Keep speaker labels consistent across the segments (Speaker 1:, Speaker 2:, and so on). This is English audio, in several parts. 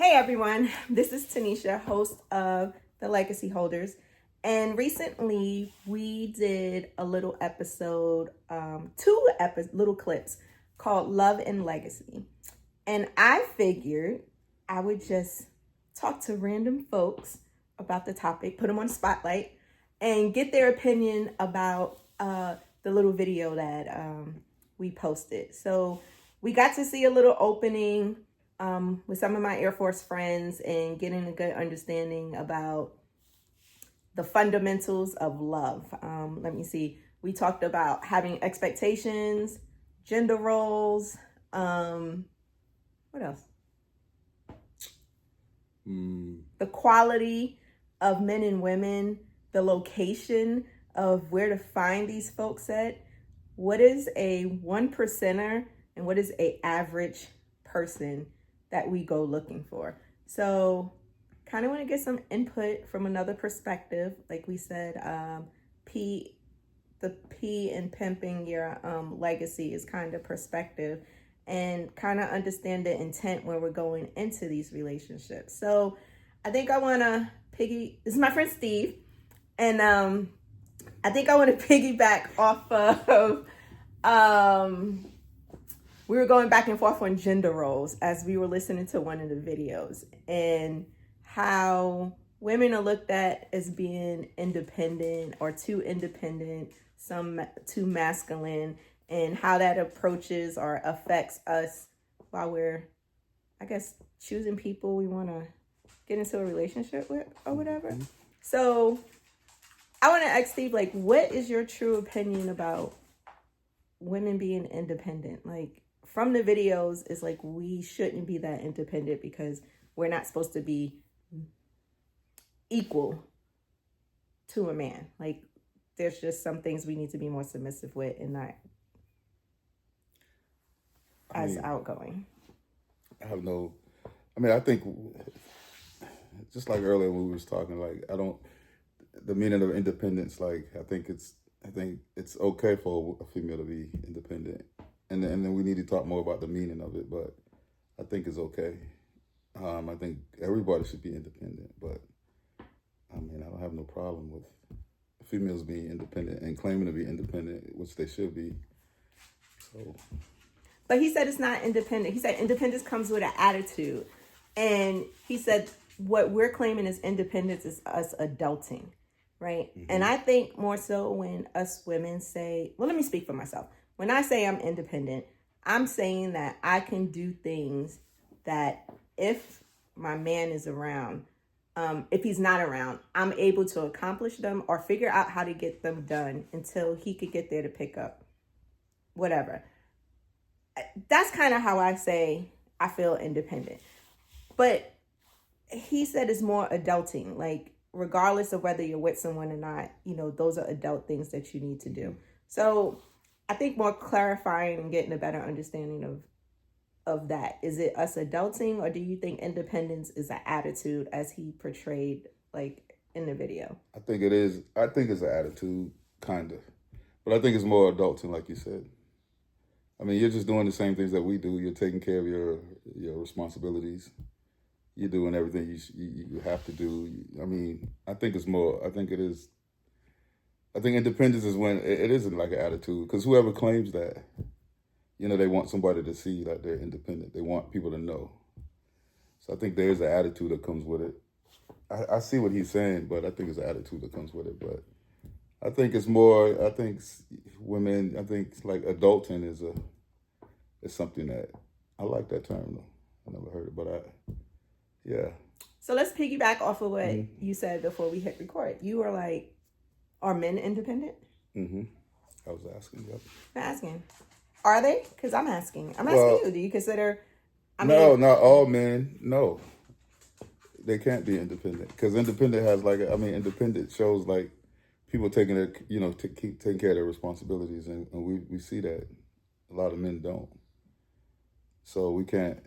Speaker 1: Hey everyone, this is Tanisha, host of The Legacy Holders. And recently we did a little episode, little clips called Love and Legacy. And I figured I would just talk to random folks about the topic, put them on the spotlight, and get their opinion about the little video that we posted. So we got to see a little opening with some of my Air Force friends and getting a good understanding about the fundamentals of love. Let me see. We talked about having expectations, gender roles. What else? The quality of men and women, the location of where to find these folks at. What is a 1%er and what is a average person that we go looking for? So kind of want to get some input from another perspective. Like we said, the P in pimping your legacy is kind of perspective and kind of understand the intent when we're going into these relationships. So I think I want to this is my friend Steve, and I think I want to piggyback off of we were going back and forth on gender roles as we were listening to one of the videos, and how women are looked at as being independent or too independent, some too masculine, and how that approaches or affects us while we're, I guess, choosing people we want to get into a relationship with or whatever. Mm-hmm. So I want to ask Steve, like, what is your true opinion about women being independent? Like, from the videos, it's like we shouldn't be that independent because we're not supposed to be equal to a man. Like, there's just some things we need to be more submissive with and not as outgoing.
Speaker 2: I think just like earlier when we was talking, like, the meaning of independence, like, I think it's okay for a female to be independent. And then we need to talk more about the meaning of it, but I think it's okay. I think everybody should be independent, but I don't have no problem with females being independent and claiming to be independent, which they should be. So.
Speaker 1: But he said it's not independent. He said independence comes with an attitude. And he said what we're claiming as independence is us adulting, right? Mm-hmm. And I think more so when us women say, well, let me speak for myself. When I say I'm independent, I'm saying that I can do things that if my man is around, if he's not around, I'm able to accomplish them or figure out how to get them done until he could get there to pick up whatever. That's kind of how I say I feel independent. But he said it's more adulting, like regardless of whether you're with someone or not, those are adult things that you need to do. So I think more clarifying and getting a better understanding of that. Is it us adulting, or do you think independence is an attitude as he portrayed like in the video?
Speaker 2: I think it is. I think it's an attitude, kind of. But I think it's more adulting, like you said. You're just doing the same things that we do. You're taking care of your responsibilities. You're doing everything you have to do. I think it's more. I think it is. I think independence is when it isn't like an attitude, because whoever claims that, they want somebody to see that they're independent. They want people to know. So I think there's an attitude that comes with it. I see what he's saying, but I think it's an attitude that comes with it. But I think it's more. I think women. I think like adulting is something that I like that term though. I never heard it, but yeah.
Speaker 1: So let's piggyback off of what you said before we hit record. You were like, are men independent?
Speaker 2: Mm-hmm. I was asking. Yep.
Speaker 1: I'm asking. Are they? Because I'm asking. I'm asking you. Do you consider?
Speaker 2: No, not all men. No, they can't be independent, because independent has independent shows like people taking their, taking care of their responsibilities, and we see that a lot of men don't. So we can't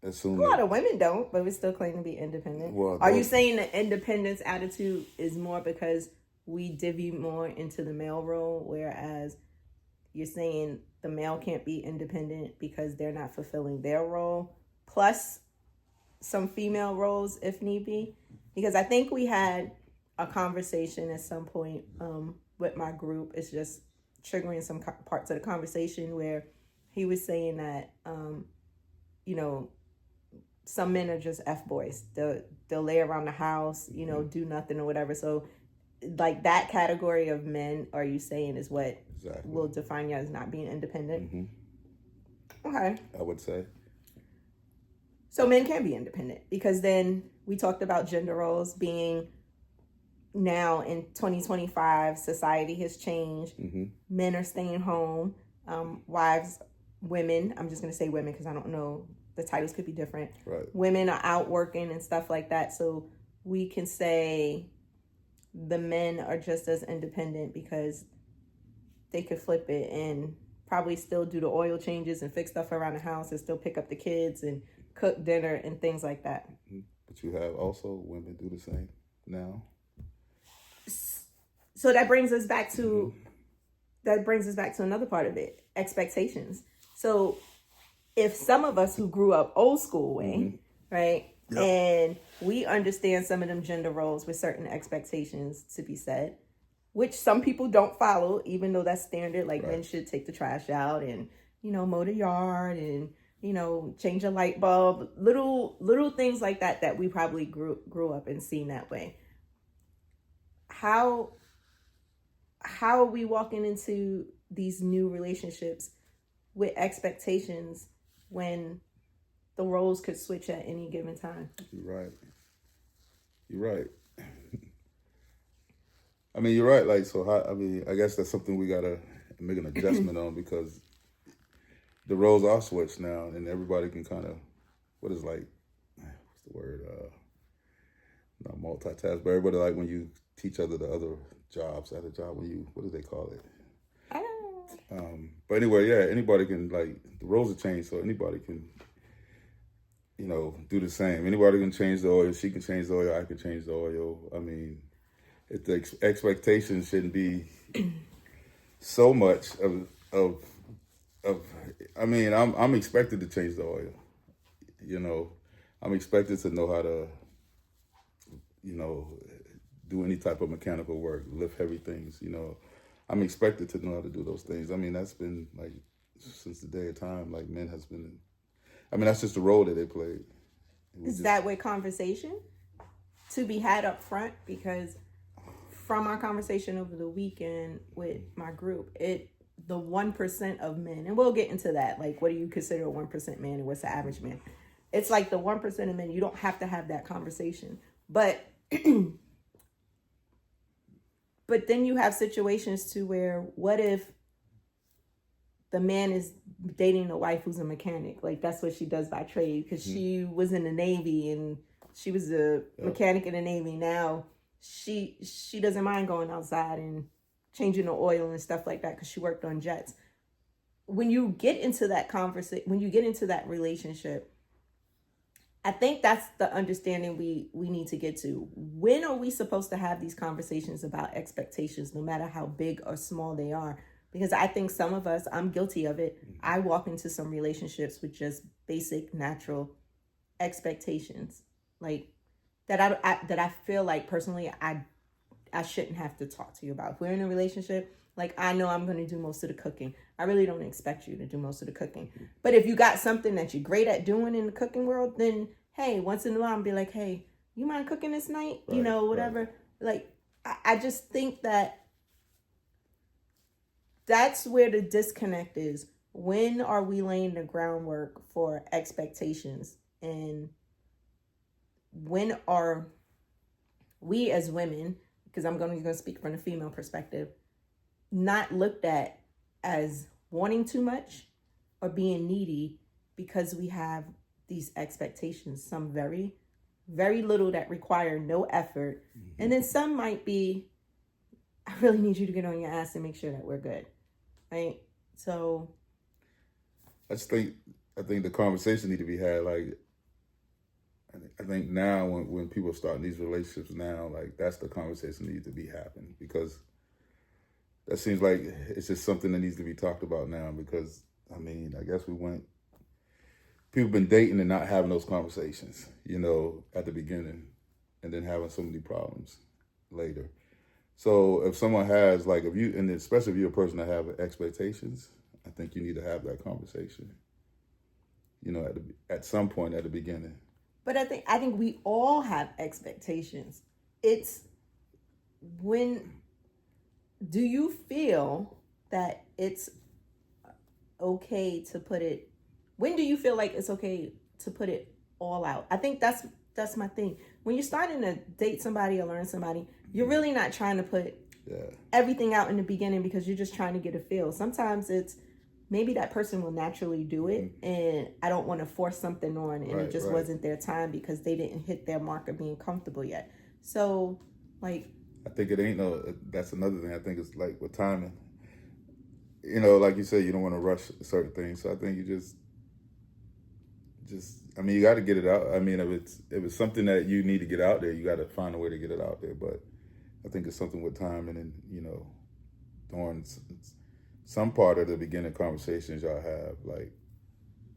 Speaker 2: assume
Speaker 1: a lot of women don't, but we still claim to be independent. Well, are you saying the independence attitude is more because we divvy more into the male role, whereas you're saying the male can't be independent because they're not fulfilling their role? Plus, some female roles if need be, because I think we had a conversation at some point with my group. It's just triggering some parts of the conversation where he was saying that you know, some men are just F boys. They'll lay around the house, you know, do nothing or whatever. So like that category of men, are you saying is what will define you as not being independent? Okay.
Speaker 2: I would say.
Speaker 1: So men can be independent, because then we talked about gender roles being, now in 2025, society has changed. Men are staying home. Wives, women, I'm just going to say women because I don't know, the titles could be different.
Speaker 2: Right.
Speaker 1: Women are out working and stuff like that. So we can say the men are just as independent because they could flip it and probably still do the oil changes and fix stuff around the house and still pick up the kids and cook dinner and things like that.
Speaker 2: But you have also women do the same now.
Speaker 1: So that brings us back to another part of it, expectations. So if some of us who grew up old school way, right, yep, and we understand some of them gender roles with certain expectations to be set, which some people don't follow, even though that's standard, like men should take the trash out and, you know, mow the yard and, you know, change a light bulb, little things like that that we probably grew up and seen that way. How are we walking into these new relationships with expectations when the roles could switch at any given time?
Speaker 2: You're right. I mean, you're right. Like, so how, I mean, I guess that's something we gotta make an adjustment on, because the roles are switched now, and everybody can kind of, what's the word? Not multitask, but everybody, like when you teach other jobs at a job, what do they call it? But anyway, yeah, anybody can, like, the roles have changed, so anybody can, you know, do the same. Anybody can change the oil. She can change the oil. I can change the oil. I mean, if the expectations shouldn't be so much of I mean, I'm expected to change the oil. You know, I'm expected to know how to, you know, do any type of mechanical work, lift heavy things. You know, I'm expected to know how to do those things. I mean, that's been like since the day of time. Like, men has been. I mean, that's just the role that they played.
Speaker 1: Is that with conversation to be had up front? Because from our conversation over the weekend with my group, the 1% of men, and we'll get into that, like, what do you consider a 1% man and what's the average man? It's like the 1% of men, you don't have to have that conversation. But but then you have situations to where, what if the man is dating a wife who's a mechanic? Like, that's what she does by trade, because she was in the Navy and she was a mechanic in the Navy. Now she doesn't mind going outside and changing the oil and stuff like that because she worked on jets. When you get into that when you get into that relationship, I think that's the understanding we need to get to. When are we supposed to have these conversations about expectations, no matter how big or small they are? Because I think some of us, I'm guilty of it. I walk into some relationships with just basic, natural expectations, like that I feel like personally I shouldn't have to talk to you about. If we're in a relationship, like, I know I'm going to do most of the cooking. I really don't expect you to do most of the cooking. But if you got something that you're great at doing in the cooking world, then hey, once in a while, I'll be like, hey, you mind cooking this night? You know, whatever. Like, I just think that's where the disconnect is. When are we laying the groundwork for expectations? And when are we as women, because I'm going to speak from the female perspective, not looked at as wanting too much or being needy because we have these expectations, some very, very little that require no effort. And then some might be, I really need you to get on your ass and make sure that we're good. Right? So
Speaker 2: I think the conversation need to be had. Like, I think now when people start these relationships now, like, that's the conversation that needs to be happening, because that seems like it's just something that needs to be talked about now. Because, I mean, I guess people been dating and not having those conversations, at the beginning, and then having so many problems later. So if someone has if you, and especially if you're a person that have expectations, I think you need to have that conversation. At some point at the beginning.
Speaker 1: But I think we all have expectations. It's when do you feel that it's okay to put it? When do you feel like it's okay to put it all out? I think that's my thing. When you're starting to date somebody or learn somebody, you're really not trying to put everything out in the beginning because you're just trying to get a feel. Sometimes it's maybe that person will naturally do it, and I don't want to force something on, and it just wasn't their time because they didn't hit their mark of being comfortable yet. So, I
Speaker 2: think it ain't that's another thing. I think it's with timing. Like you said, you don't want to rush certain things. So I think you just, you got to get it out. If it's something that you need to get out there, you got to find a way to get it out there. But I think it's something with timing and, during some part of the beginning conversations y'all have,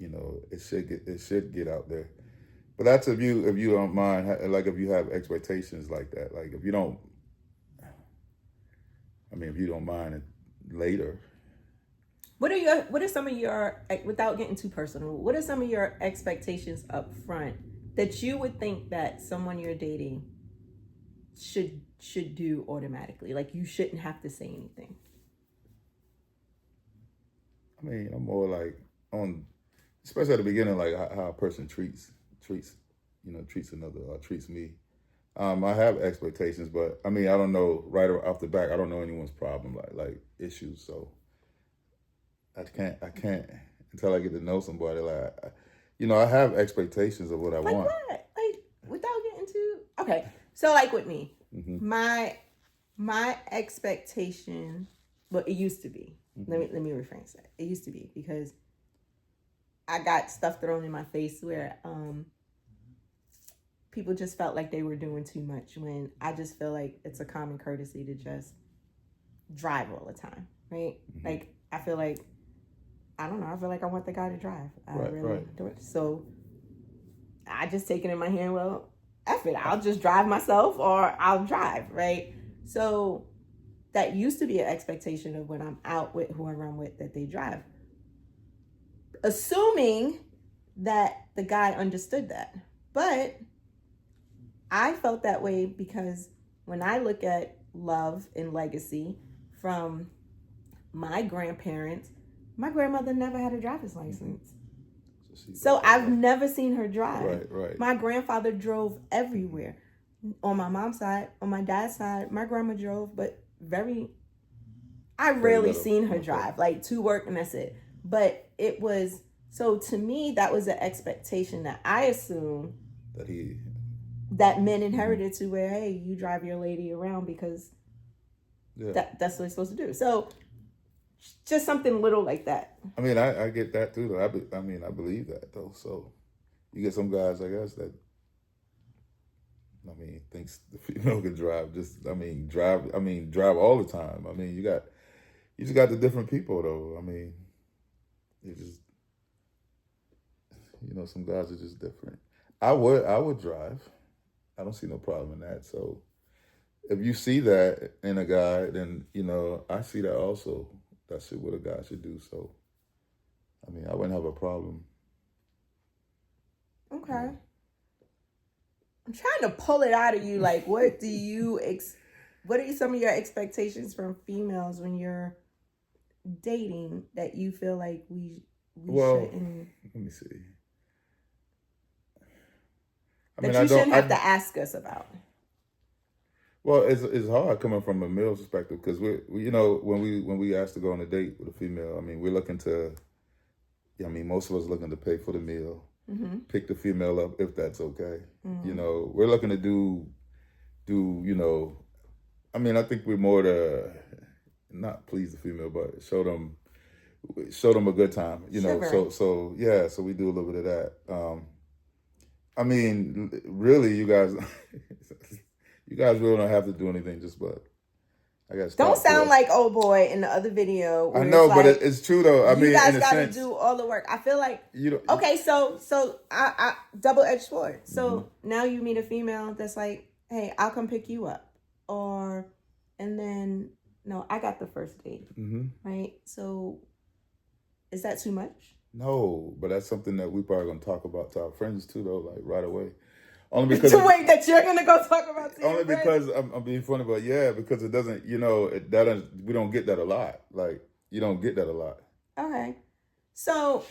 Speaker 2: it should get out there. But that's if you don't mind, if you have expectations like that, if you don't, if you don't mind it later.
Speaker 1: What are some of your, without getting too personal, what are some of your expectations up front that you would think that someone you're dating should do automatically? You shouldn't have to say anything.
Speaker 2: I'm more especially at the beginning, how a person treats another or treats me. I have expectations, but I don't know right off the back. I don't know anyone's problem, like issues. So I can't until I get to know somebody. I have expectations of what I want.
Speaker 1: What? Without getting too okay. So with me, my expectation. Well, it used to be. Let me rephrase that. It used to be because I got stuff thrown in my face where people just felt like they were doing too much when I just feel like it's a common courtesy to just drive all the time, right? I feel like I don't know. I feel like I want the guy to drive. I really do it. So I just take it in my hand. Well, F it. I'll just drive myself or I'll drive, right? So that used to be an expectation of when I'm out with whoever I'm with that they drive. Assuming that the guy understood that. But I felt that way because when I look at love and legacy from my grandparents, my grandmother never had a driver's license. So I've never seen her drive.
Speaker 2: Right.
Speaker 1: My grandfather drove everywhere. On my mom's side, on my dad's side, my grandma drove, but I rarely seen her drive, to work and that's it. But it was, so to me, that was an expectation that I assumed that men inherited to where, hey, you drive your lady around because that's what they're supposed to do. So just something little like that.
Speaker 2: I get that too, though. I believe that, though. So you get some guys, I guess, that, thinks the female can drive. Drive all the time. You just got the different people, though. You just, some guys are just different. I would drive. I don't see no problem in that. So if you see that in a guy, then, I see that also. That's what a guy should do. So, I wouldn't have a problem.
Speaker 1: Okay. Yeah. I'm trying to pull it out of you. What are some of your expectations from females when you're dating that you feel like we shouldn't?
Speaker 2: Let me see.
Speaker 1: You shouldn't have to ask us about.
Speaker 2: Well, it's hard coming from a male perspective because we when we ask to go on a date with a female, we're looking to, most of us looking to pay for the meal, pick the female up if that's okay. We're looking to do, I think we're more to not please the female, but show them a good time, So we do a little bit of that. Really, you guys really don't have to do anything, just but I got to
Speaker 1: Don't
Speaker 2: start.
Speaker 1: sound like old boy in the other video.
Speaker 2: I know, but
Speaker 1: like,
Speaker 2: it's true though. I mean,
Speaker 1: you guys
Speaker 2: in a
Speaker 1: got to
Speaker 2: sense,
Speaker 1: do all the work. I feel like
Speaker 2: you don't.
Speaker 1: okay, so I double-edged sword. So now you meet a female that's like, hey, I'll come pick you up, and then no, I got the first date, right? So is that too much?
Speaker 2: No, but that's something that we probably gonna talk about to our friends too, though, like right away. Only because
Speaker 1: wait, that you're gonna go talk about to
Speaker 2: only
Speaker 1: your
Speaker 2: because
Speaker 1: friends?
Speaker 2: I'm being funny, but yeah, because it doesn't, you know, that we don't get that a lot. Like you don't get that a lot.
Speaker 1: Okay, so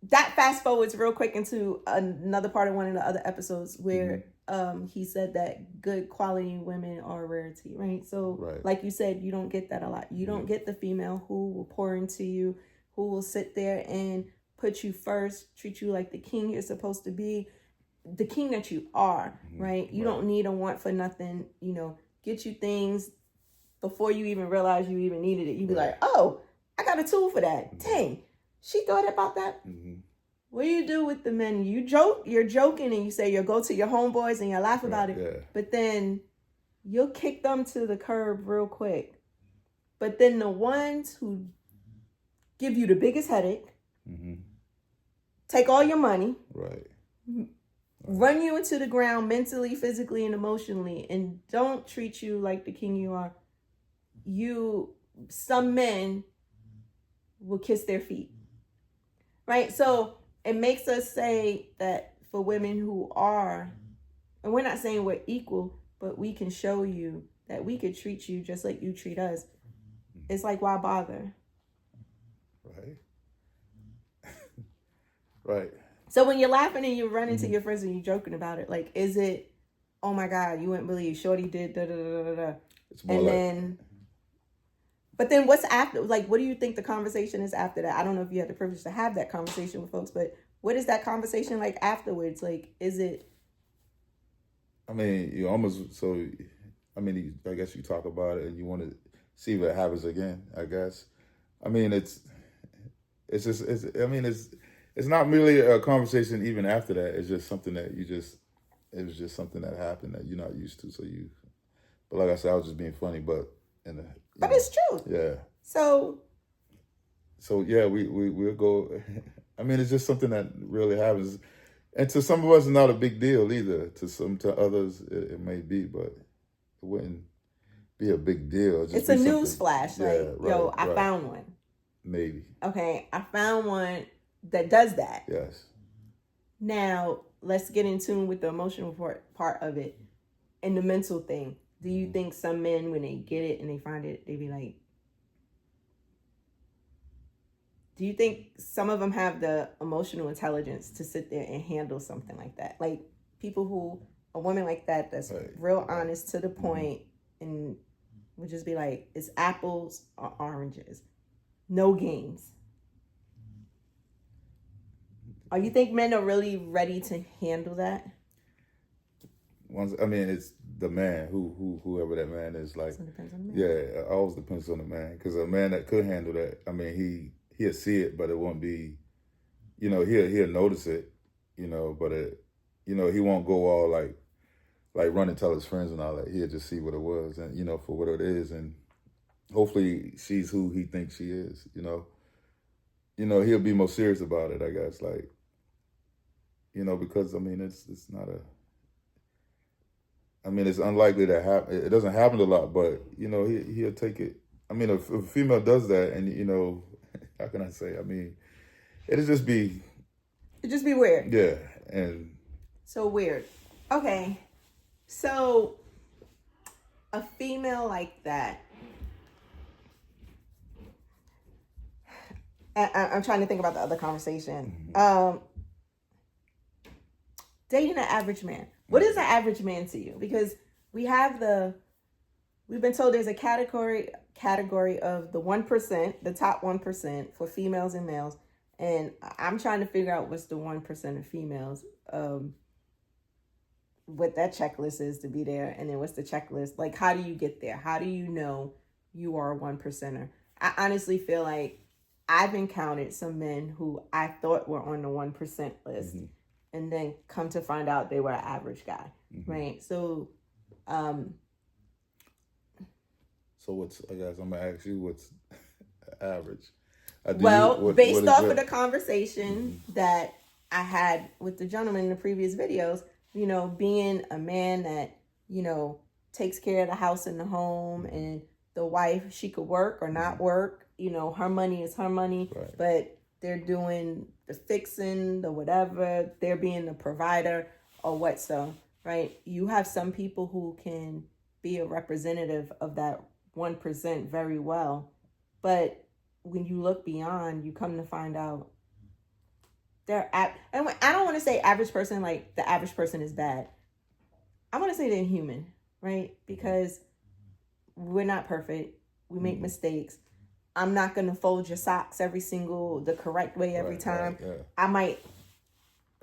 Speaker 1: that fast forwards real quick into another part of one of the other episodes where he said that good quality women are a rarity, right? So like you said, you don't get that a lot. You don't get the female who will pour into you, who will sit there and put you first, treat you like the king you're supposed to be, the king that you are, right? You don't need a want for nothing, you know, get you things before you even realize you even needed it. You be like, oh, I got a tool for that. Dang, she thought about that. What do you do with the men? You're joking and you say you'll go to your homeboys and you laugh about it.
Speaker 2: Yeah.
Speaker 1: But then you'll kick them to the curb real quick. But then the ones who give you the biggest headache, take all your money, run you into the ground mentally, physically, and emotionally, and don't treat you like the king you are. Some men will kiss their feet, right? So it makes us say that for women who are, and we're not saying we're equal, but we can show you that we could treat you just like you treat us. It's like, why bother?
Speaker 2: Right.
Speaker 1: So when you're laughing and you run into your friends and you're joking about it, like, is it, oh my God, you wouldn't believe Shorty did da da da da da.
Speaker 2: It's more
Speaker 1: but then what's after? Like, what do you think the conversation is after that? I don't know if you had the privilege to have that conversation with folks, but what is that conversation like afterwards? Like, is it?
Speaker 2: I mean, you almost I guess you talk about it and you want to see if it happens again. I guess. I mean, it's not merely a conversation even after that. It's just something that it was just something that happened that you're not used to. But like I said, I was just being funny, but
Speaker 1: it's true.
Speaker 2: Yeah.
Speaker 1: So
Speaker 2: yeah, we'll go. I mean, it's just something that really happens. And to some of us, it's not a big deal either. To others, it may be, but it wouldn't be a big deal.
Speaker 1: It's a news flash. I found one.
Speaker 2: Maybe.
Speaker 1: Okay, I found one that does that.
Speaker 2: Yes.
Speaker 1: Now, let's get in tune with the emotional part of it and the mental thing. Do you think some men, when they get it and they find it, they be like, do you think some of them have the emotional intelligence to sit there and handle something like that? Like a woman like that's real honest to the point and would just be like, it's apples or oranges. No games. Or you think men are really ready to handle that?
Speaker 2: It's the man, whoever that man is. Like,
Speaker 1: so it depends on the man.
Speaker 2: Yeah, it always depends on the man. Because a man that could handle that, he'll see it, but it won't be, he'll notice it, but he won't go all like run and tell his friends and all that. He'll just see what it was and, for what it is. And hopefully she's who he thinks she is, he'll be more serious about it, I guess. Like, because, it's not it's unlikely to happen. It doesn't happen a lot, but, he'll take it. If a female does that and, how can I say? It'll just be...
Speaker 1: It'd just be weird.
Speaker 2: Yeah, and...
Speaker 1: So weird. Okay. So, a female like that... I'm trying to think about the other conversation. Dating an average man. What is an average man to you? Because we've been told there's a category of the 1%, the top 1% for females and males. And I'm trying to figure out what's the 1% of females, what that checklist is to be there. And then what's the checklist? Like, how do you get there? How do you know you are a 1%er? I honestly feel like I've encountered some men who I thought were on the 1% list. And then come to find out they were an average guy, right? So,
Speaker 2: So what's? I guess I'm gonna ask you what's average. What
Speaker 1: Based
Speaker 2: is
Speaker 1: off
Speaker 2: your?
Speaker 1: of the conversation that I had with the gentleman in the previous videos, being a man that, takes care of the house and the home, and the wife, she could work or not work, her money is her money,
Speaker 2: Right.
Speaker 1: but they're doing the fixing, the whatever, they're being the provider or what so, right? You have some people who can be a representative of that 1% very well, but when you look beyond, you come to find out and I don't want to say average person like the average person is bad. I want to say they're human, right? Because we're not perfect. We make mistakes. I'm not going to fold your socks the correct way every time.
Speaker 2: Right, yeah.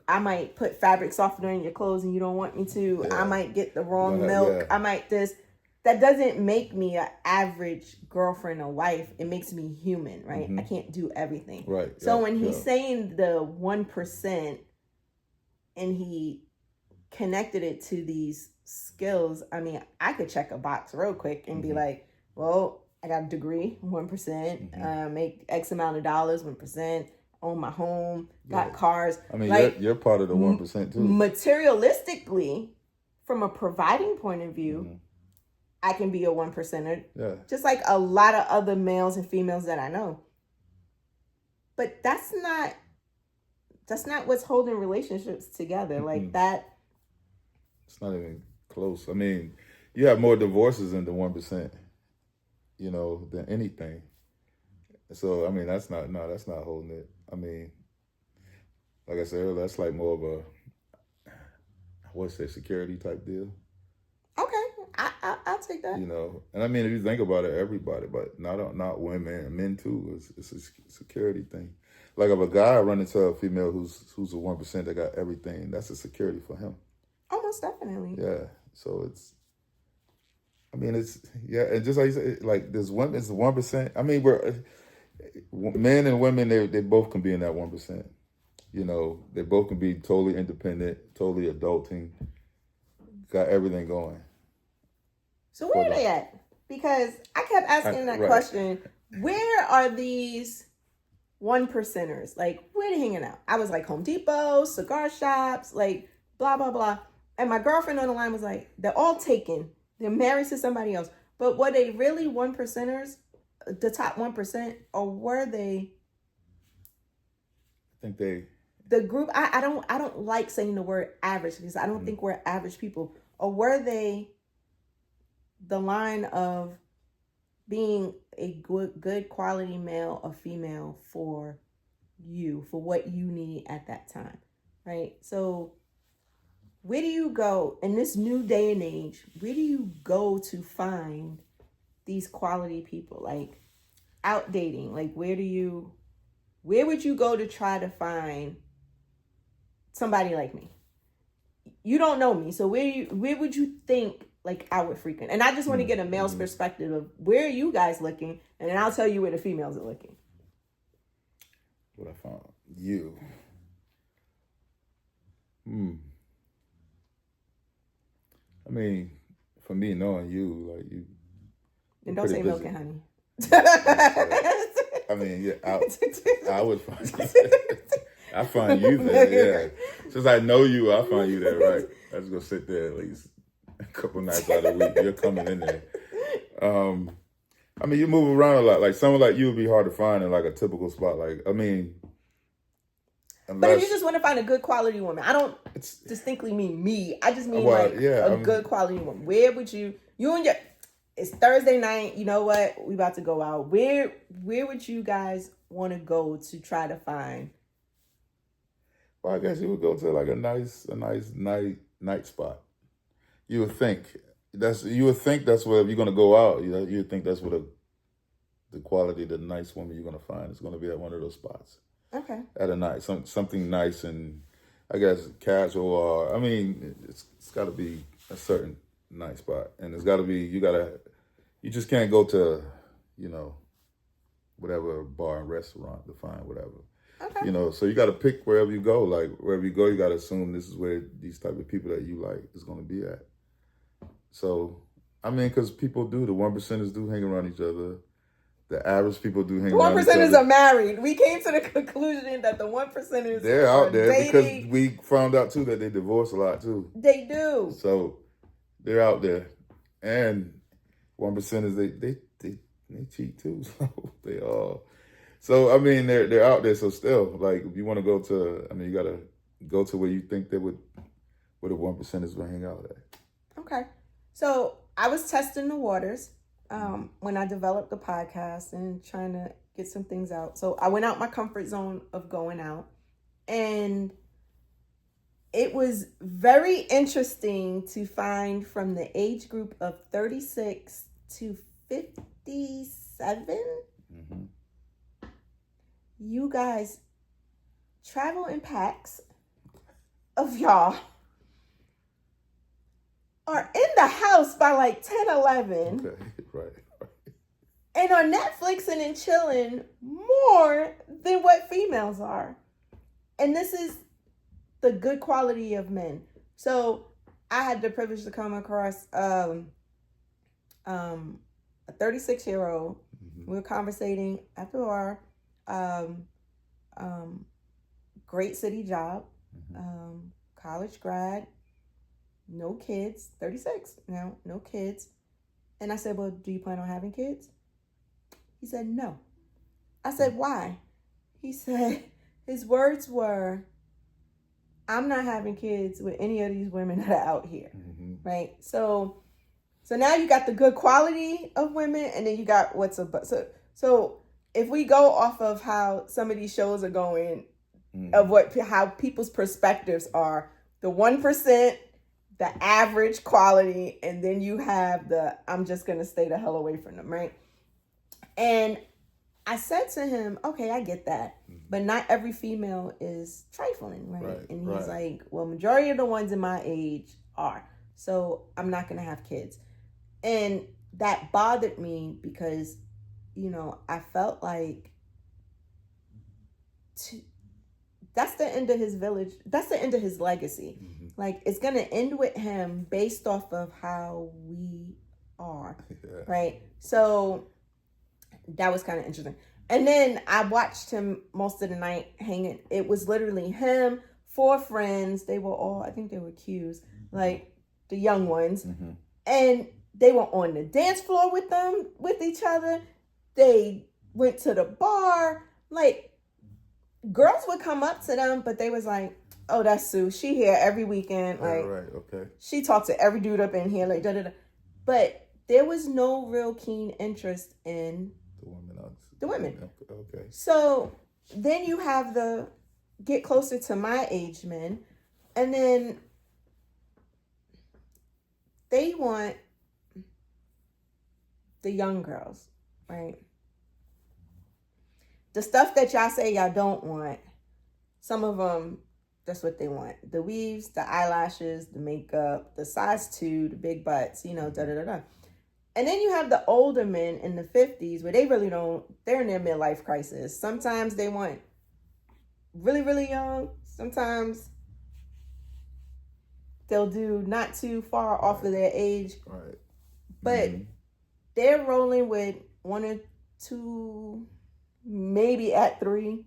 Speaker 1: I might put fabric softener in your clothes and you don't want me to.
Speaker 2: Yeah.
Speaker 1: I might get the wrong milk. I might this. That doesn't make me an average girlfriend or wife. It makes me human, right? I can't do everything.
Speaker 2: Right.
Speaker 1: So when he's saying the 1% and he connected it to these skills, I mean, I could check a box real quick and be like, well, I got a degree, 1%, make X amount of dollars, 1%, own my home, got cars.
Speaker 2: I mean, you're part of the 1% too.
Speaker 1: Materialistically, from a providing point of view, I can be a 1%er.
Speaker 2: Yeah.
Speaker 1: Just like a lot of other males and females that I know. But that's not what's holding relationships together. Like that.
Speaker 2: It's not even close. I mean, you have more divorces than the 1%, than anything. So I mean, that's not holding it. I mean, like I said earlier, that's like more of a security type deal.
Speaker 1: Okay, I'll take that.
Speaker 2: And I mean, if you think about it, everybody, but not women, men too. It's a security thing. Like if a guy run into a female who's a 1% that got everything, that's a security for him.
Speaker 1: Almost definitely.
Speaker 2: Yeah. So it's and just like you said, like there's women, it's 1%. I mean, men and women, they both can be in that 1%. They both can be totally independent, totally adulting, got everything going.
Speaker 1: So where are they at? Because I kept asking that question. Where are these 1%ers? Like, where they hanging out? I was like Home Depot, cigar shops, like blah, blah, blah. And my girlfriend on the line was like, they're all taken. They're married to somebody else. But were they really 1%ers? The top 1%? Or were they?
Speaker 2: I think they.
Speaker 1: The group, I don't like saying the word average because I don't think we're average people. Or were they the line of being a good quality male or female for you, for what you need at that time, right? So where do you go in this new day and age? Where do you go to find these quality people? Like out dating, like where would you go to try to find somebody like me? You don't know me, so where would you think like I would frequent? And I just want to get a male's perspective of where are you guys looking, and then I'll tell you where the females are looking.
Speaker 2: What I found you. I mean, for me, knowing you, like you.
Speaker 1: And don't say busy. Milk and honey.
Speaker 2: I mean, yeah, I would find you. I find you there, yeah. Since I know you, I find you there, right? I just go sit there at least a couple nights out of the week. You're coming in there. I mean, you move around a lot. Like someone like you would be hard to find in like a typical spot. Like, I mean,
Speaker 1: but if you just want to find a good quality woman, I don't distinctly mean me. I just mean good quality woman. Where would you and your? It's Thursday night. You know what? We about to go out. Where would you guys want to go to try to find?
Speaker 2: Well, I guess you would go to like a nice night spot. You would think that's where if you're gonna go out. You would think that's where the quality, the nice woman you're gonna find is gonna be at one of those spots.
Speaker 1: Okay.
Speaker 2: At a night, something nice and I guess casual. Or I mean, it's got to be a certain nice spot, and it's got to be you just can't go to whatever bar and restaurant to find whatever.
Speaker 1: Okay.
Speaker 2: So you got to pick wherever you go. Like wherever you go, you got to assume this is where these type of people that you like is going to be at. So I mean, because people do. The 1%ers do hang around each other. The average people do hang
Speaker 1: The
Speaker 2: around each
Speaker 1: 1%ers
Speaker 2: other.
Speaker 1: are married. We came to the conclusion that the 1%ers
Speaker 2: They're
Speaker 1: are
Speaker 2: out there
Speaker 1: dating.
Speaker 2: because we found out too that they divorce a lot too.
Speaker 1: They do.
Speaker 2: So they're out there, and 1%ers they cheat too. So they all. So I mean they're out there. So still, like if you want to go to, I mean you gotta go to where you think they would, where the 1%ers would hang out at.
Speaker 1: Okay. So I was testing the waters when I developed the podcast and trying to get some things out. So I went out my comfort zone of going out, and it was very interesting to find from the age group of 36 to 57, you guys travel in packs of y'all are in the house by like 10, 11.
Speaker 2: Okay, right.
Speaker 1: And are Netflixing and chilling more than what females are. And this is the good quality of men. So I had the privilege to come across a 36-year-old. We were conversating at the bar. Great city job. College grad. No kids. 36 now. No kids. And I said, well, do you plan on having kids? He said, no. I said, why? He said, his words were, I'm not having kids with any of these women that are out here. Right? So now you got the good quality of women, and then you got what's above. So if we go off of how some of these shows are going, of how people's perspectives are, the 1%, the average quality, and then you have the I'm just gonna stay the hell away from them, right? And I said to him, okay, I get that, but not every female is trifling, right? And he's like, well, majority of the ones in my age are, so I'm not gonna have kids. And that bothered me because, you know, I felt like that's the end of his village. That's the end of his legacy. Like, it's going to end with him based off of how we are. Right? So that was kind of interesting. And then I watched him most of the night hanging. It was literally him, 4 friends. They were all, I think they were Qs, like the young ones. And they were on the dance floor with them, with each other. They went to the bar. Like, girls would come up to them, but they was like, oh, that's Sue. She here every weekend. Like,
Speaker 2: okay.
Speaker 1: She talked to every dude up in here. Like, da-da-da. But there was no real keen interest in the women.
Speaker 2: Okay.
Speaker 1: So then you have the get closer to my age men. And then they want the young girls, right? The stuff that y'all say y'all don't want, some of them, that's what they want. The weaves, the eyelashes, the makeup, the size 2, the big butts, you know, da-da-da-da. And then you have the older men in the 50s where they really don't, they're in their midlife crisis. Sometimes they want really, really young. Sometimes they'll do not too far off of their age.
Speaker 2: Right.
Speaker 1: But they're rolling with 1 or 2, maybe at 3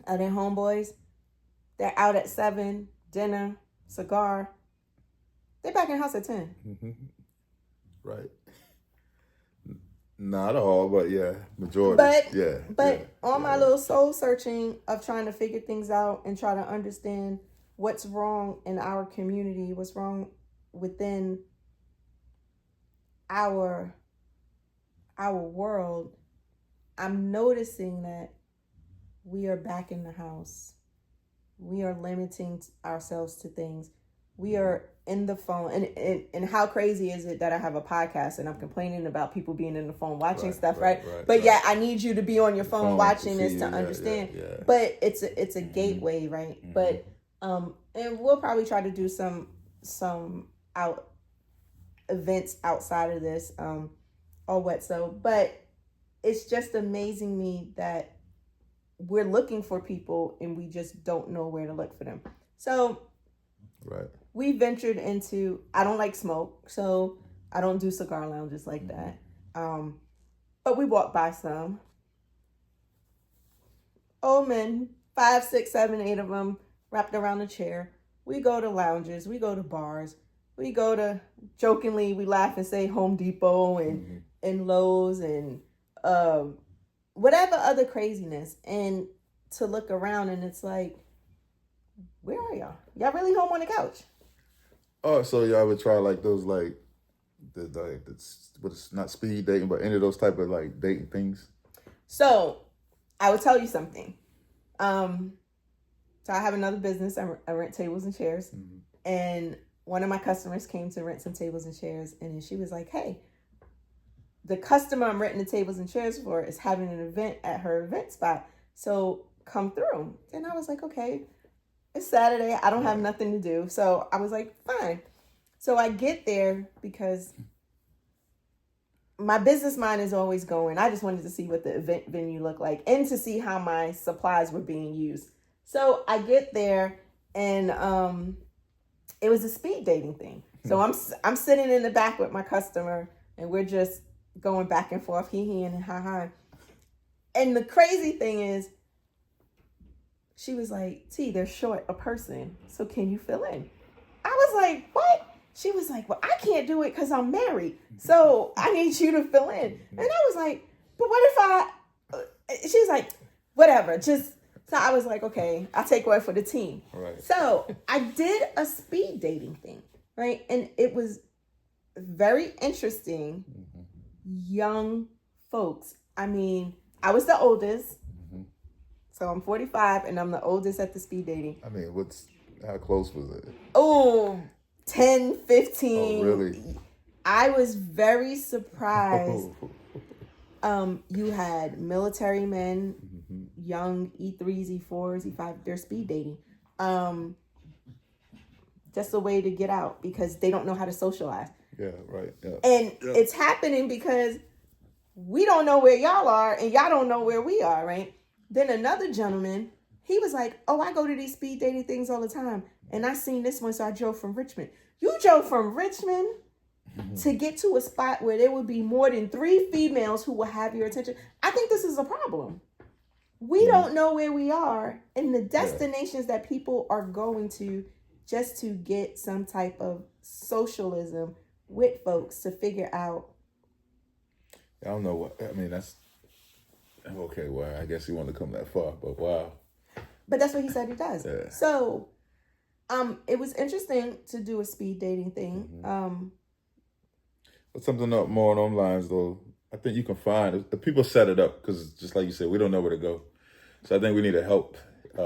Speaker 1: of their homeboys. They're out at 7, dinner, cigar. They're back in the house at 10.
Speaker 2: Right. Not all, but yeah, majority. But
Speaker 1: on my little soul searching of trying to figure things out and try to understand what's wrong in our community, what's wrong within our world, I'm noticing that we are back in the house. We are limiting ourselves to things. We are in the phone. And how crazy is it that I have a podcast and I'm complaining about people being in the phone watching stuff, right? But yeah, I need you to be on your phone watching this to understand. Yeah. But it's a gateway, right? But and we'll probably try to do some events outside of this or what so. But it's just amazing me that we're looking for people and we just don't know where to look for them. So we ventured into, I don't like smoke. So I don't do cigar lounges like that. But we walked by some old men, 5, 6, 7, 8 of them wrapped around a chair. We go to lounges, we go to bars, we go to, jokingly, we laugh and say Home Depot and Lowe's and whatever other craziness. And to look around and it's like, where are y'all? Y'all really home on the couch?
Speaker 2: Oh, so y'all would try like those but it's not speed dating, but any of those type of like dating things?
Speaker 1: So I would tell you something. So I have another business. I rent tables and chairs. And one of my customers came to rent some tables and chairs. And then she was like, hey, the customer I'm renting the tables and chairs for is having an event at her event spot. So come through. And I was like, okay, it's Saturday. I don't have nothing to do. So I was like, fine. So I get there because my business mind is always going. I just wanted to see what the event venue looked like and to see how my supplies were being used. So I get there and it was a speed dating thing. So I'm sitting in the back with my customer and we're just going back and forth, he and ha. And the crazy thing is, she was like, T, they're short a person, so can you fill in? I was like, what? She was like, well, I can't do it because I'm married, so I need you to fill in. And I was like, but what if she's like, whatever, just, so I was like, okay, I'll take one for the team.
Speaker 2: Right.
Speaker 1: So I did a speed dating thing, right? And it was very interesting. Young folks. I mean, I was the oldest. So I'm 45 and I'm the oldest at the speed dating.
Speaker 2: I mean, how close was it?
Speaker 1: Oh, 10, 15.
Speaker 2: Oh, really?
Speaker 1: I was very surprised. You had military men, young E3s, E4s, E5, they're speed dating. Just a way to get out because they don't know how to socialize.
Speaker 2: Yeah, right. Yeah.
Speaker 1: And it's happening because we don't know where y'all are and y'all don't know where we are, right? Then another gentleman, he was like, oh, I go to these speed dating things all the time. And I seen this one, so I drove from Richmond. You drove from Richmond to get to a spot where there would be more than 3 females who will have your attention. I think this is a problem. We don't know where we are and the destinations that people are going to just to get some type of socialism with folks to figure out.
Speaker 2: I don't know what, I mean, that's, okay, well, I guess he wanted to come that far, but wow.
Speaker 1: But that's what he said he does.
Speaker 2: Yeah.
Speaker 1: So, it was interesting to do a speed dating thing.
Speaker 2: But something up more on them lines, though, I think you can find, the people set it up, because just like you said, we don't know where to go. So I think we need to help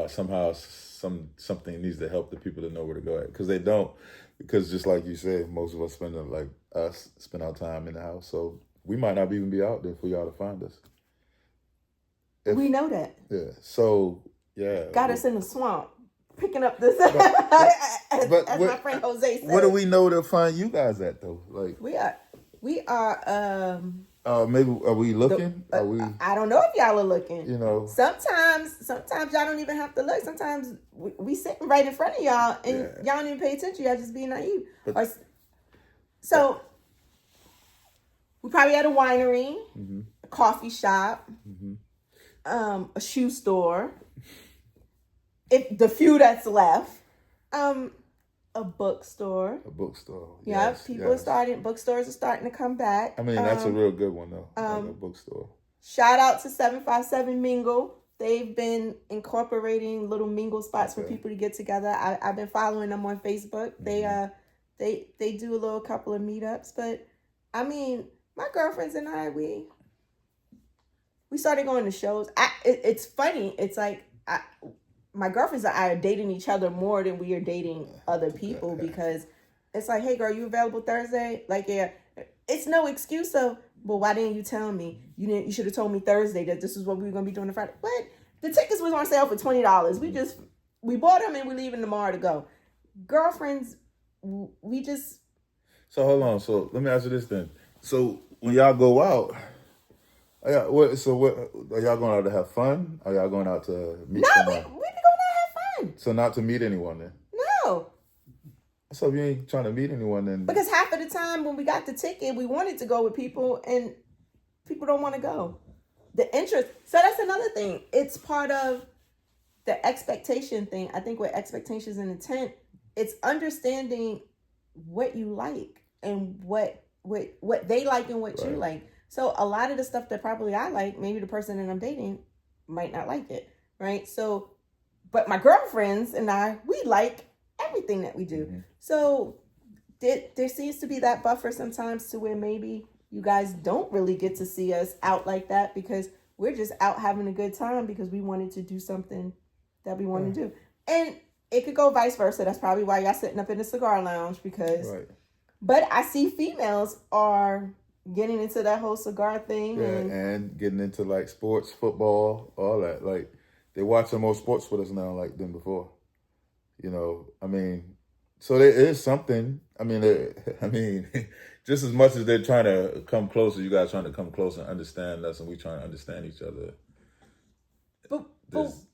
Speaker 2: somehow, something needs to help the people to know where to go at, because they don't, because just like you said, most of us spend our time in the house, so we might not even be out there for y'all to find us.
Speaker 1: We know that.
Speaker 2: Yeah. So, yeah.
Speaker 1: Got us in the swamp, picking up this, as my friend Jose said.
Speaker 2: Where do we know to find you guys at, though? Like
Speaker 1: we are,
Speaker 2: maybe, are we looking? Are we?
Speaker 1: I don't know if y'all are looking.
Speaker 2: You know.
Speaker 1: Sometimes y'all don't even have to look. Sometimes we sitting right in front of y'all and y'all don't even pay attention. Y'all just being naive. So we probably at a winery, a coffee shop, a shoe store. If the few that's left, a bookstore.
Speaker 2: A bookstore.
Speaker 1: Yeah,
Speaker 2: yes,
Speaker 1: people are starting. Bookstores are starting to come back.
Speaker 2: I mean, that's a real good one though. Like a bookstore.
Speaker 1: Shout out to 757 Mingle. They've been incorporating little mingle spots for people to get together. I've been following them on Facebook. They do a little couple of meetups, but I mean, my girlfriends and I we started going to shows. It's funny. It's like my girlfriends and I are dating each other more than we are dating other people because it's like, hey girl, you available Thursday? Like, yeah, it's no excuse of, well, why didn't you tell me? You should have told me Thursday that this is what we were going to be doing on Friday. But the tickets was on sale for $20. We bought them and we're leaving tomorrow to go. Girlfriends, we just.
Speaker 2: So hold on. So let me ask you this then. So when y'all go out, are y'all going out to have fun? Are y'all going out to meet someone?
Speaker 1: No, we be going out to have fun.
Speaker 2: So not to meet anyone then?
Speaker 1: No.
Speaker 2: So if you ain't trying to meet anyone, then
Speaker 1: because half of the time when we got the ticket, we wanted to go with people, and people don't want to go. The interest. So that's another thing. It's part of the expectation thing. I think with expectations and intent, it's understanding what you like and what they like and what you like. So a lot of the stuff that probably I like, maybe the person that I'm dating might not like it, right? So, but my girlfriends and I, we like everything that we do. Mm-hmm. So there seems to be that buffer sometimes to where maybe you guys don't really get to see us out like that because we're just out having a good time because we wanted to do something that we want to do. And it could go vice versa. That's probably why y'all sitting up in the cigar lounge because, but I see females are getting into that whole cigar thing.
Speaker 2: Yeah, and getting into like sports, football, all that. Like they're watching more sports with us now like than before. You know, I mean, so there is something. I mean, just as much as they're trying to come closer, you guys trying to come closer and understand us, and we trying to understand each other.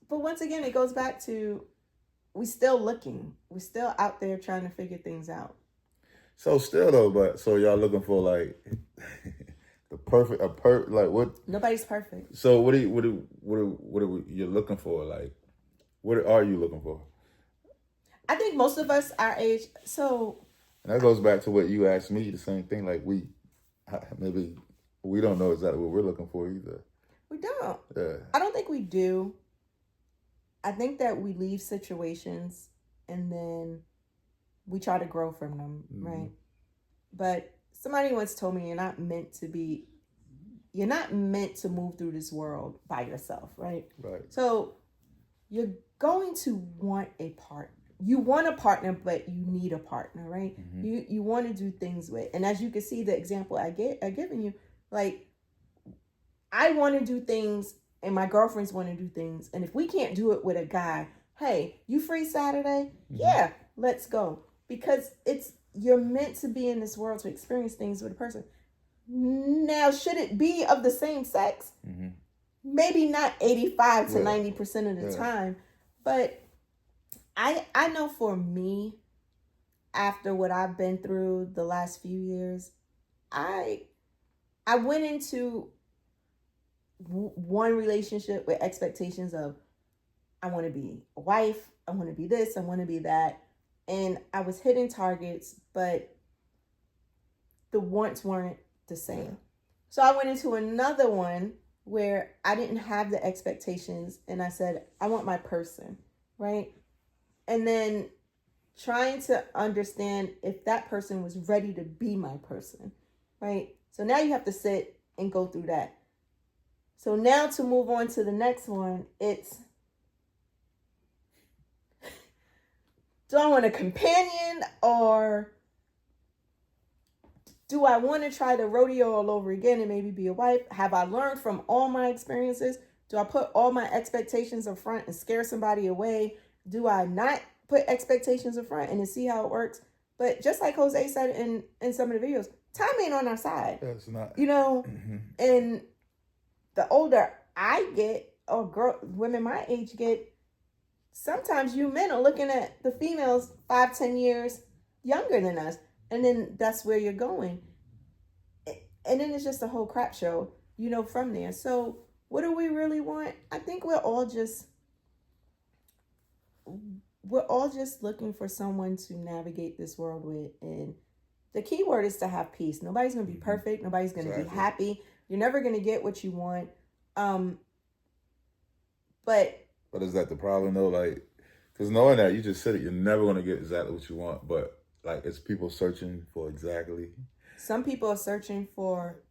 Speaker 1: But once again, it goes back to we still looking. We're still out there trying to figure things out.
Speaker 2: So still though, so y'all looking for like the perfect like what?
Speaker 1: Nobody's perfect.
Speaker 2: So what are you looking for? Like, what are you looking for?
Speaker 1: I think most of us our age. So
Speaker 2: and that goes back to what you asked me. The same thing. Like maybe we don't know exactly what we're looking for either.
Speaker 1: We don't.
Speaker 2: Yeah.
Speaker 1: I don't think we do. I think that we leave situations and then we try to grow from them, right? But somebody once told me you're not meant to move through this world by yourself, right?
Speaker 2: Right.
Speaker 1: So you're going to want a partner. You want a partner, but you need a partner, right? Mm-hmm. You want to do things with. And as you can see, the example I given you, like, I want to do things and my girlfriends want to do things. And if we can't do it with a guy, hey, you free Saturday? Mm-hmm. Yeah, let's go. Because you're meant to be in this world to experience things with a person. Now, should it be of the same sex? Mm-hmm. Maybe not 85 to 90% of the time. But I know for me, after what I've been through the last few years, I went into one relationship with expectations of I want to be a wife, I want to be this, I want to be that, and I was hitting targets, but the wants weren't the same. So I went into another one where I didn't have the expectations, and I said I want my person, right? And then trying to understand if that person was ready to be my person, right? So now you have to sit and go through that. So now to move on to the next one, it's, do I want a companion or do I want to try the rodeo all over again and maybe be a wife? Have I learned from all my experiences? Do I put all my expectations up front and scare somebody away? Do I not put expectations up front and then see how it works? But just like Jose said in some of the videos, time ain't on our side.
Speaker 2: It's not.
Speaker 1: You know, and the older I get, or women my age get, sometimes you men are looking at the females 5-10 years younger than us. And then that's where you're going. And then it's just a whole crap show, you know, from there. So what do we really want? I think we're all just looking for someone to navigate this world with. And the key word is to have peace. Nobody's going to be perfect. Nobody's going to be happy. You're never going to get what you want. But
Speaker 2: is that the problem though? Like, because knowing that, you just said it, you're never going to get exactly what you want. But like, it's people searching for exactly.
Speaker 1: Some people are searching for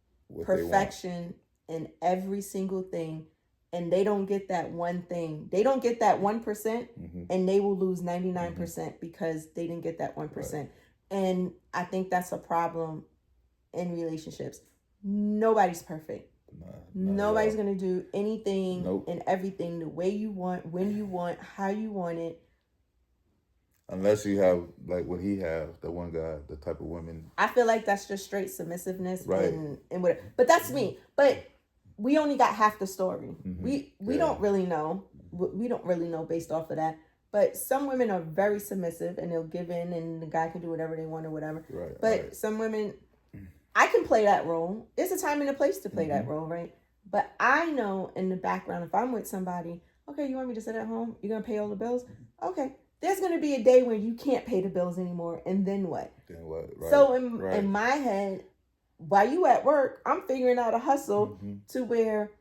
Speaker 1: perfection in every single thing. And they don't get that one thing. They don't get that 1%, and they will lose 99% because they didn't get that 1%. Right. And I think that's a problem in relationships. Nobody's perfect. Nobody's going to do anything and everything the way you want, when you want, how you want it.
Speaker 2: Unless you have, like what he have, the one guy, the type of women.
Speaker 1: I feel like that's just straight submissiveness. Right. And whatever. But that's me. But we only got half the story. We don't really know. We don't really know based off of that. But some women are very submissive and they'll give in and the guy can do whatever they want or whatever.
Speaker 2: Right.
Speaker 1: But
Speaker 2: right.
Speaker 1: some women, I can play that role. There's a time and a place to play that role, right? But I know in the background, if I'm with somebody, okay, you want me to sit at home? You're going to pay all the bills? Okay. There's going to be a day when you can't pay the bills anymore. And then what?
Speaker 2: Then what? Right.
Speaker 1: So in my head, while you at work, I'm figuring out a hustle to where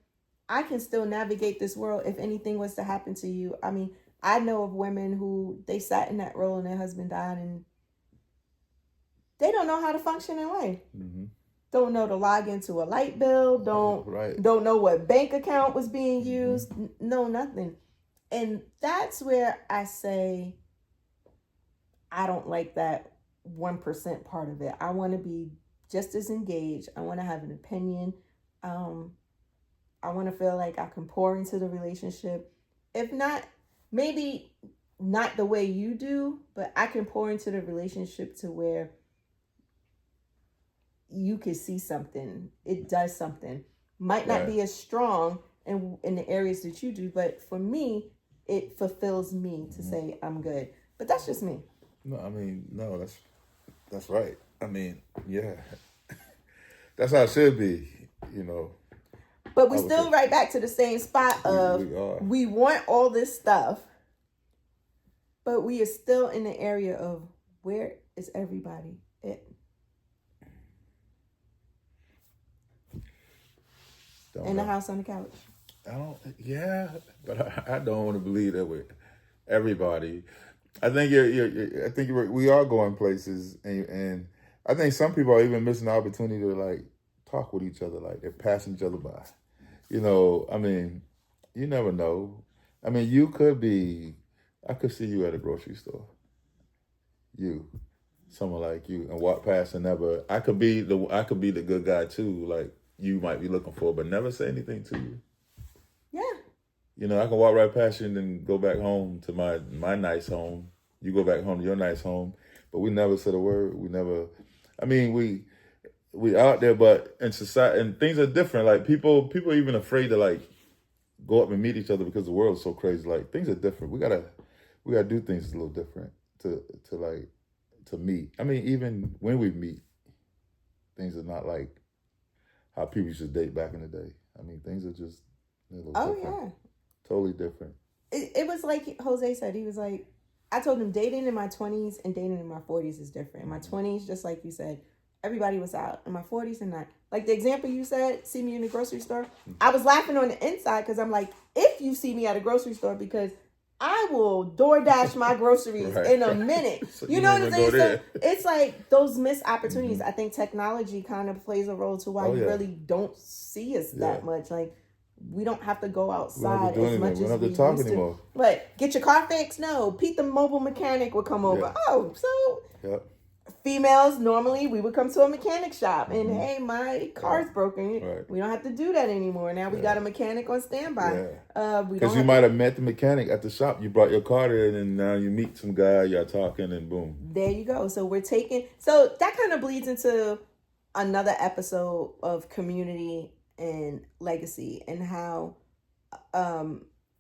Speaker 1: I can still navigate this world if anything was to happen to you. I mean, I know of women who they sat in that role and their husband died and they don't know how to function in life. Don't know to log into a light bill. Don't know what bank account was being used. No, nothing. And that's where I say I don't like that 1% part of it. I want to be just as engaged. I want to have an opinion. I want to feel like I can pour into the relationship. If not, maybe not the way you do, but I can pour into the relationship to where you can see something. It does something. Might not be as strong in the areas that you do, but for me, it fulfills me to say I'm good. But that's just me.
Speaker 2: No, I mean, no, that's right. I mean, yeah. That's how it should be, you know.
Speaker 1: But we're still right back to the same spot of we want all this stuff, but we are still in the area of where is everybody at? In the house on the couch.
Speaker 2: But I don't want to believe that with everybody. I think we are going places, and I think some people are even missing the opportunity to like talk with each other, like they're passing each other by. You know, I mean, you never know. I mean, I could see you at a grocery store. Someone like you, and walk past and never. I could be the good guy too, like you might be looking for, but never say anything to you.
Speaker 1: Yeah.
Speaker 2: You know, I can walk right past you and then go back home to my nice home. You go back home to your nice home, but we never said a word. We never. I mean, we out there, but in society, and things are different. Like people are even afraid to like go up and meet each other because the world is so crazy. Like things are different. We gotta do things a little different to meet. I mean, even when we meet, things are not like how people used to date back in the day. I mean, things are just different.
Speaker 1: Yeah,
Speaker 2: totally different.
Speaker 1: It was like Jose said. He was like, I told him dating in my 20s and dating in my 40s is different. In my 20s, just like you said, everybody was out. In my 40s and not. Like the example you said, see me in the grocery store. I was laughing on the inside because I'm like, if you see me at a grocery store, because I will DoorDash my groceries in a minute. So you know what I'm saying? So it's like those missed opportunities. I think technology kind of plays a role to why you really don't see us that much. Like we don't have to go outside as much as we used to. Anymore. But get your car fixed? No. Pete the mobile mechanic would come over. Oh, so females, normally we would come to a mechanic shop and hey, my car's broken. Right. We don't have to do that anymore. Now we got a mechanic on standby. Because
Speaker 2: you might have met the mechanic at the shop. You brought your car there and now you meet some guy, y'all talking and boom.
Speaker 1: There you go. So so that kind of bleeds into another episode of community and legacy and how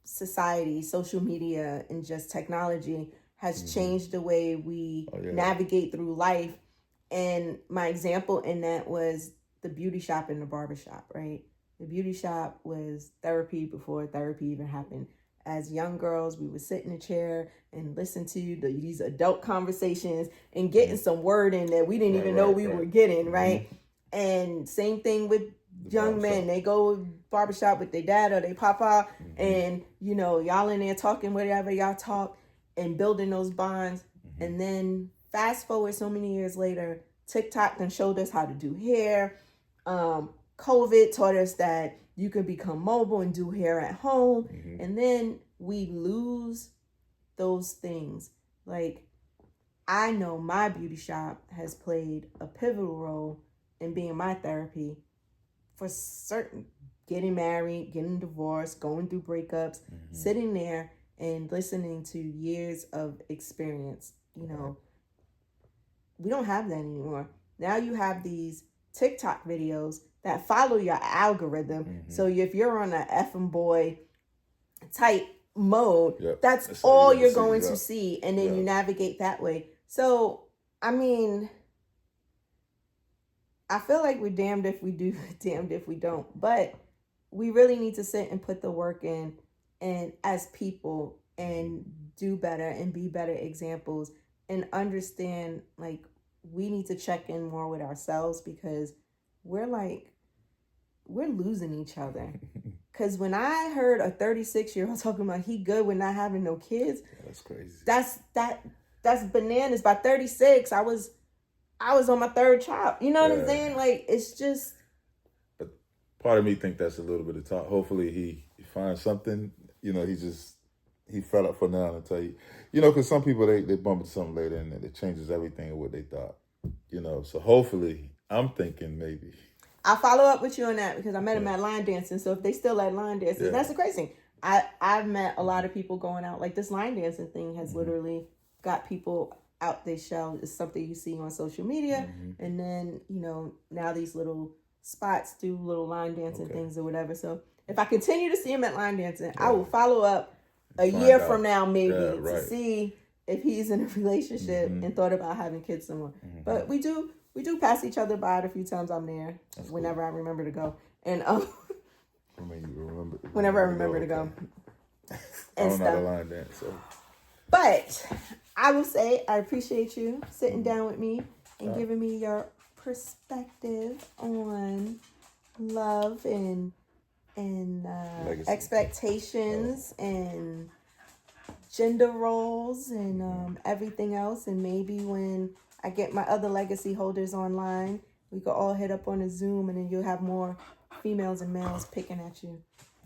Speaker 1: society, social media, and just technology has changed the way we navigate through life. And my example in that was the beauty shop and the barbershop, right? The beauty shop was therapy before therapy even happened. As young girls, we would sit in a chair and listen to these adult conversations and getting some word in that we didn't even know we were getting, right? And same thing with young men. They go barbershop with their dad or their papa and, you know, y'all in there talking whatever y'all talk and building those bonds. And then fast forward so many years later, TikTok then showed us how to do hair. COVID taught us that you can become mobile and do hair at home. And then we lose those things. Like, I know my beauty shop has played a pivotal role in being my therapy for certain. Getting married, getting divorced, going through breakups, sitting there and listening to years of experience. You know, we don't have that anymore. Now you have these TikTok videos that follow your algorithm. So if you're on a effing boy type mode,
Speaker 2: Yep.
Speaker 1: that's
Speaker 2: all
Speaker 1: all
Speaker 2: you
Speaker 1: you're
Speaker 2: gotta see,
Speaker 1: going
Speaker 2: yeah.
Speaker 1: to see, and then
Speaker 2: Yeah.
Speaker 1: you navigate that way. So, I mean, I feel like we're damned if we do, damned if we don't. But we really need to sit and put the work in, and as people, and do better and be better examples, and understand, like, we need to check in more with ourselves, because we're losing each other. Because when I heard a 36-year-old talking about he good with not having no kids,
Speaker 2: That's crazy.
Speaker 1: That's bananas. By 36, I was on my third child. You know what I'm
Speaker 2: Yeah.
Speaker 1: saying? Like, it's just.
Speaker 2: But part of me think that's a little bit of talk. Hopefully he finds something. You know, he fell up for now and tell you. You know, because some people, they bump into something later and it changes everything of what they thought. You know, so hopefully, I'm thinking maybe.
Speaker 1: I'll follow up with you on that, because I met him at line dancing. So if they still at line dancing, that's the crazy thing. I've met a lot of people going out. Like, this line dancing thing has literally got people out their shell. It's something you see on social media. And then, you know, now these little spots do little line dancing things or whatever. So if I continue to see him at line dancing, I will follow up a year from now, maybe, to see if he's in a relationship and thought about having kids somewhere. But we do pass each other by it a few times. I'm there. That's whenever I remember to go. And whenever I remember to go. And
Speaker 2: I'm not a line dance, so.
Speaker 1: But I will say I appreciate you sitting down with me and giving me your perspective on love and expectations and gender roles and everything else. And maybe when I get my other legacy holders online, we could all hit up on a Zoom, and then you'll have more females and males picking at you.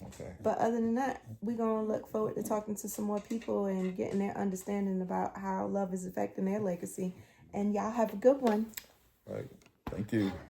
Speaker 2: Okay.
Speaker 1: But other than that, we're going to look forward to talking to some more people and getting their understanding about how love is affecting their legacy. And y'all have a good one.
Speaker 2: All right. Thank you.